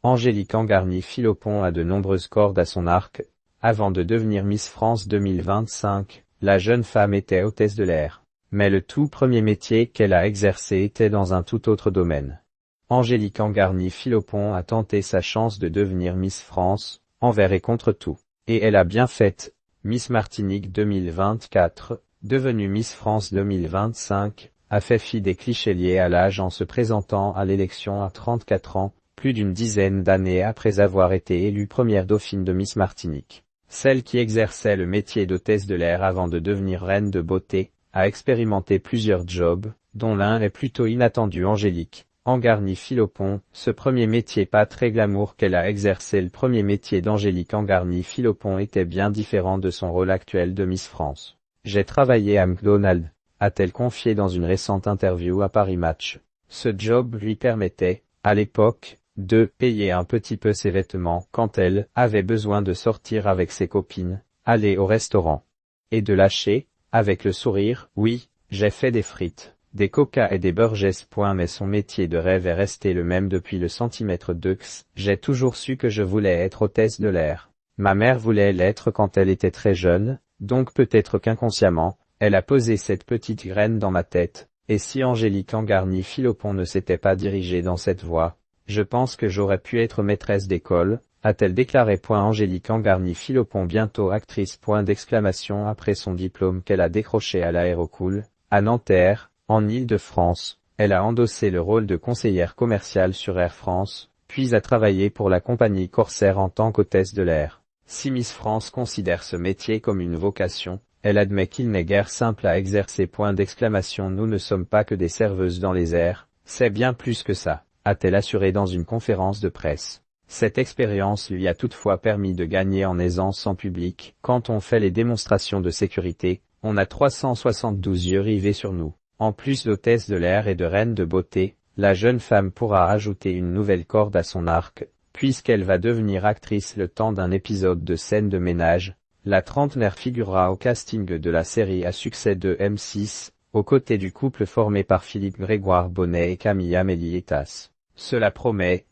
Angélique Angarny-Philopon a de nombreuses cordes à son arc. Avant de devenir Miss France 2025, la jeune femme était hôtesse de l'air. Mais le tout premier métier qu'elle a exercé était dans un tout autre domaine. Angélique Angarny-Philopon a tenté sa chance de devenir Miss France, envers et contre tout. Et elle a bien fait. Miss Martinique 2024, devenue Miss France 2025, a fait fi des clichés liés à l'âge en se présentant à l'élection à 34 ans, plus d'une dizaine d'années après avoir été élue première dauphine de Miss Martinique. Celle qui exerçait le métier d'hôtesse de l'air avant de devenir reine de beauté, a expérimenté plusieurs jobs, dont l'un est plutôt inattendu. Angélique Angarny-Philopon, ce premier métier pas très glamour qu'elle a exercé. Le premier métier d'Angélique Angarny-Philopon était bien différent de son rôle actuel de Miss France. J'ai travaillé à McDonald's, a-t-elle confié dans une récente interview à Paris Match. Ce job lui permettait, à l'époque, de payer un petit peu ses vêtements quand elle avait besoin de sortir avec ses copines, aller au restaurant. Et de lâcher, avec le sourire, oui, j'ai fait des frites, des coca et des burgers. Mais son métier de rêve est resté le même depuis le centimètre deux. J'ai toujours su que je voulais être hôtesse de l'air. Ma mère voulait l'être quand elle était très jeune, donc peut-être qu'inconsciemment, elle a posé cette petite graine dans ma tête. Et si Angélique Angarny-Philopon ne s'était pas dirigée dans cette voie, je pense que j'aurais pu être maîtresse d'école, a-t-elle déclaré. Angélique Angarny-Philopon bientôt actrice. Après son diplôme qu'elle a décroché à l'Aérocool, à Nanterre, en Île-de-France, elle a endossé le rôle de conseillère commerciale sur Air France, puis a travaillé pour la compagnie Corsair en tant qu'hôtesse de l'air. Si Miss France considère ce métier comme une vocation, elle admet qu'il n'est guère simple à exercer. Nous ne sommes pas que des serveuses dans les airs, c'est bien plus que ça, a-t-elle assuré dans une conférence de presse. Cette expérience lui a toutefois permis de gagner en aisance en public. Quand on fait les démonstrations de sécurité, on a 372 yeux rivés sur nous. En plus d'hôtesse de l'air et de reine de beauté, la jeune femme pourra ajouter une nouvelle corde à son arc, puisqu'elle va devenir actrice le temps d'un épisode de Scène de ménage. La trentenaire figurera au casting de la série à succès de M6, aux côtés du couple formé par Philippe Grégoire Bonnet et Camille Amélie Etas. Cela promet.